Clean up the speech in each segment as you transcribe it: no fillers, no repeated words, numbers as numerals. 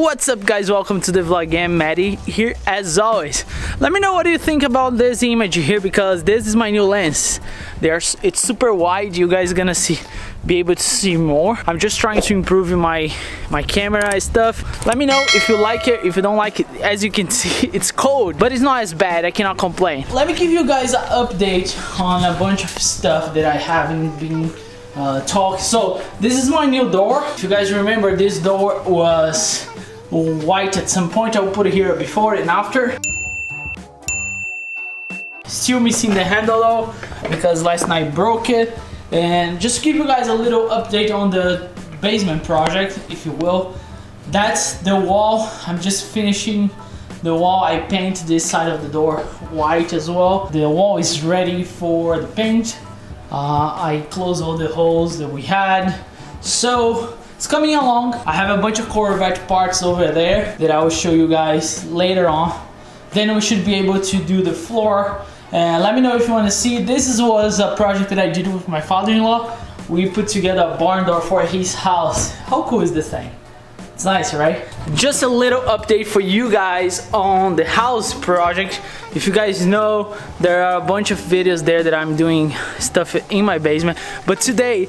What's up, guys? Welcome to the vlog again. Matty here as always. Let me know what you think about this image here, because this is my new lens. It's super wide. You guys are gonna be able to see more. I'm just trying to improve my camera and stuff. Let me know if you like it. If you don't like it, as you can see, it's cold, but it's not as bad. I cannot complain. Let me give you guys an update on a bunch of stuff that I haven't been talk. So this is my new door. If you guys remember, this door was white at some point. I'll put it here before and after. Still missing the handle though, because last night broke it. And just to give you guys a little update on the basement project, if you will. That's the wall. I'm just finishing the wall. I paint this side of the door white as well. The wall is ready for the paint. I closed all the holes that we had, so it's coming along. I have a bunch of Corvette parts over there that I will show you guys later on. Then we should be able to do the floor. And let me know if you want to see. This was a project that I did with my father-in-law. We put together a barn door for his house. How cool is this thing? It's nice, right? Just a little update for you guys on the house project. If you guys know, there are a bunch of videos there that I'm doing stuff in my basement. But today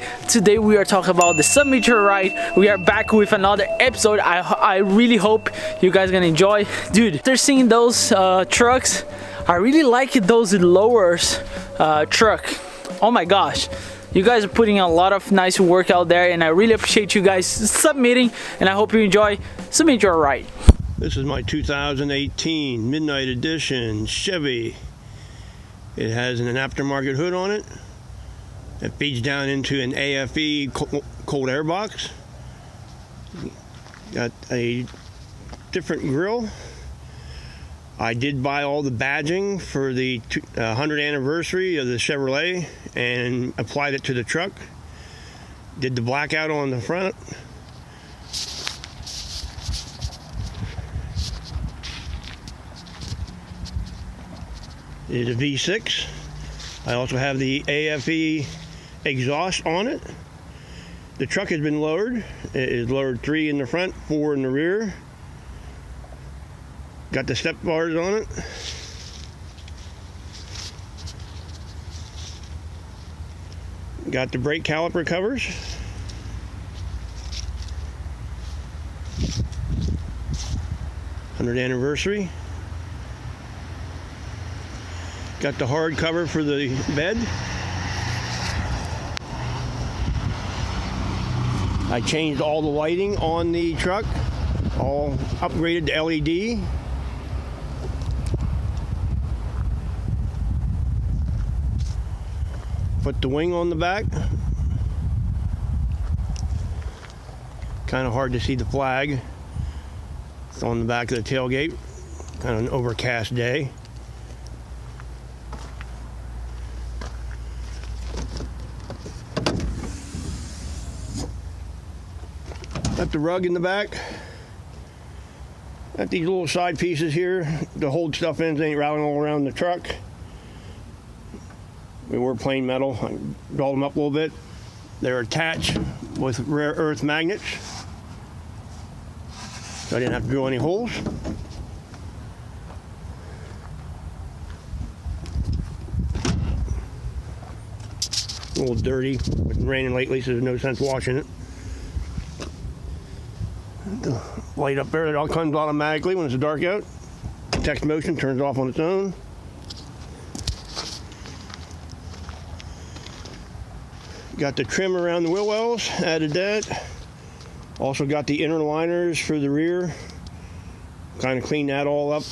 we are talking about the sub-meteorite. We are back with another episode. I really hope you guys are gonna enjoy. Dude, after seeing those trucks, I really like those lowers truck. Oh my gosh. You guys are putting a lot of nice work out there, and I really appreciate you guys submitting, and I hope you enjoy Sub-Meteorite. This is my 2018 Midnight Edition Chevy. It has an aftermarket hood on it. It feeds down into an AFE cold air box. Got a different grille. I did buy all the badging for the 100th anniversary of the Chevrolet and applied it to the truck. Did the blackout on the front. It is a V6. I also have the AFE exhaust on it. The truck has been lowered. It is lowered 3 in the front, 4 in the rear. Got the step bars on it. Got the brake caliper covers. '100th anniversary. Got the hard cover for the bed. I changed all the lighting on the truck, all upgraded to LED. Put the wing on the back. Kind of hard to see the flag. It's on the back of the tailgate. Kind of an overcast day. Got the rug in the back. Got these little side pieces here to hold stuff in so it ain't rattling all around the truck. We were plain metal. I rolled them up a little bit. They're attached with rare earth magnets, so I didn't have to drill any holes. A little dirty. It's been raining lately, so there's no sense washing it. The light up there, it all comes automatically when it's dark out. Text motion turns off on its own. Got the trim around the wheel wells, added that. Also got the inner liners for the rear. Kind of cleaned that all up.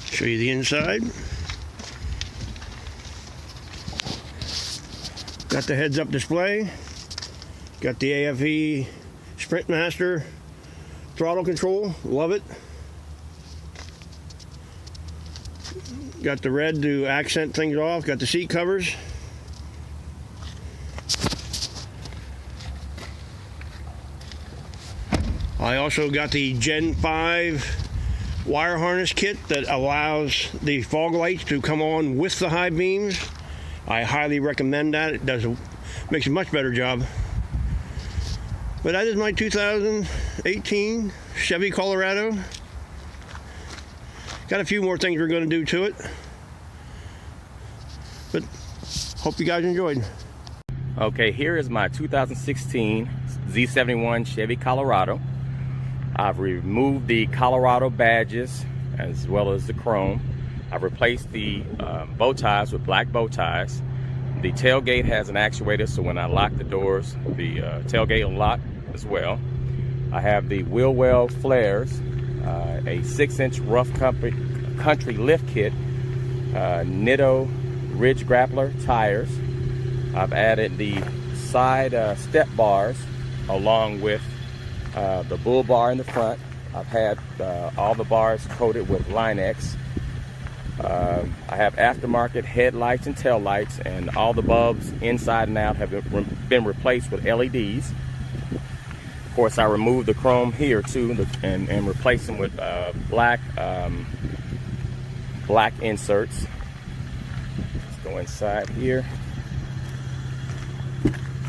Show you the inside. Got the heads-up display. Got the AFE Sprint Master throttle control. Love it. Got the red to accent things off. Got the seat covers. I also got the Gen 5 wire harness kit that allows the fog lights to come on with the high beams I highly recommend that. It makes a much better job. But that is my 2018 Chevy Colorado. Got a few more things we're going to do to it. But hope you guys enjoyed. Okay, here is my 2016 Z71 Chevy Colorado. I've removed the Colorado badges as well as the chrome. I've replaced the bow ties with black bow ties. The tailgate has an actuator, so when I lock the doors, the tailgate will lock as well. I have the wheel well flares, a 6-inch rough country lift kit, Nitto Ridge Grappler tires. I've added the side step bars along with the bull bar in the front. I've had all the bars coated with Line-X. I have aftermarket headlights and tail lights, and all the bulbs inside and out have been replaced with LEDs. Of course, I removed the chrome here too and replaced them with black inserts. Let's go inside here.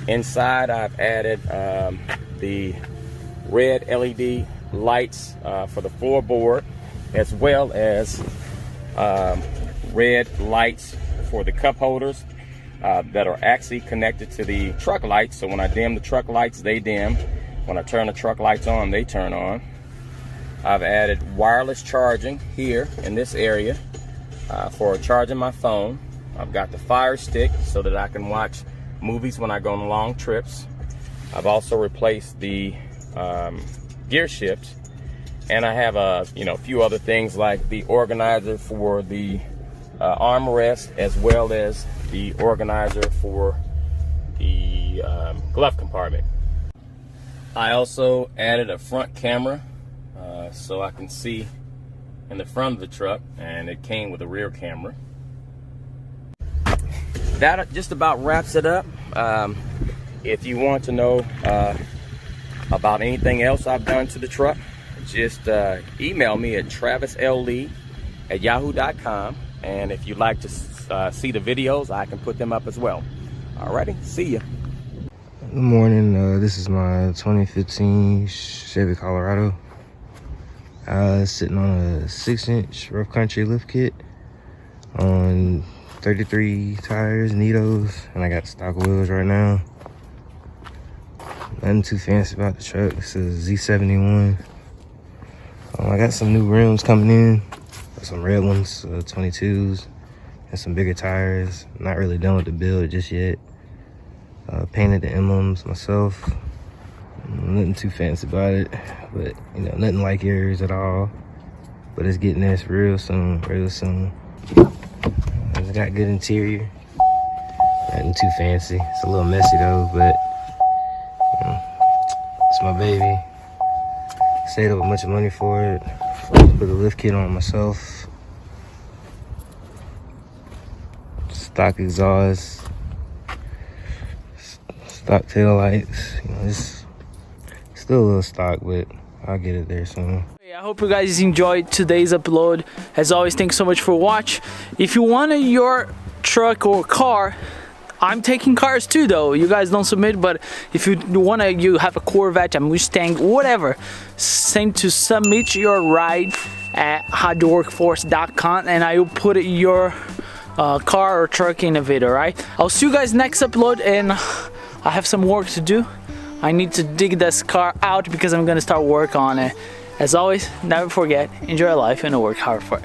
Inside, I've added the red LED lights for the floorboard, as well as red lights for the cup holders that are actually connected to the truck lights. So when I dim the truck lights, they dim. When I turn the truck lights on, they turn on. I've added wireless charging here in this area for charging my phone. I've got the Fire Stick so that I can watch movies when I go on long trips. I've also replaced the gear shift, and I have a few other things like the organizer for the armrest, as well as the organizer for the glove compartment. I also added a front camera so I can see in the front of the truck, and it came with a rear camera. That just about wraps it up. If you want to know about anything else I've done to the truck, just email me at travislee@yahoo.com, and if you'd like to see the videos, I can put them up as well. Alrighty, see ya. Good morning. This is my 2015 Chevy Colorado. Sitting on a 6-inch rough country lift kit on 33 tires, Nittos, and I got stock wheels right now. Nothing too fancy about the truck. This is Z71. I got some new rims coming in, some red ones, 22s, and some bigger tires. Not really done with the build just yet. Painted the emblems myself. Nothing too fancy about it, but nothing like yours at all. But it's getting there real soon, real soon. It's got good interior. Nothing too fancy. It's a little messy though, but it's my baby. Saved up a bunch of money for it. Put the lift kit on myself. Stock exhaust. Stock tail lights. It's still a little stock, but I'll get it there soon. I hope you guys enjoyed today's upload. As always, thanks so much for watching. If you want your truck or car, I'm taking cars too though. You guys don't submit, but if you have a Corvette, a Mustang, whatever, send to submit your ride at HardWorkforce.com, and I will put your car or truck in a video, right? I'll see you guys next upload, and I have some work to do. I need to dig this car out because I'm gonna start work on it. As always, never forget, enjoy life and work hard for it.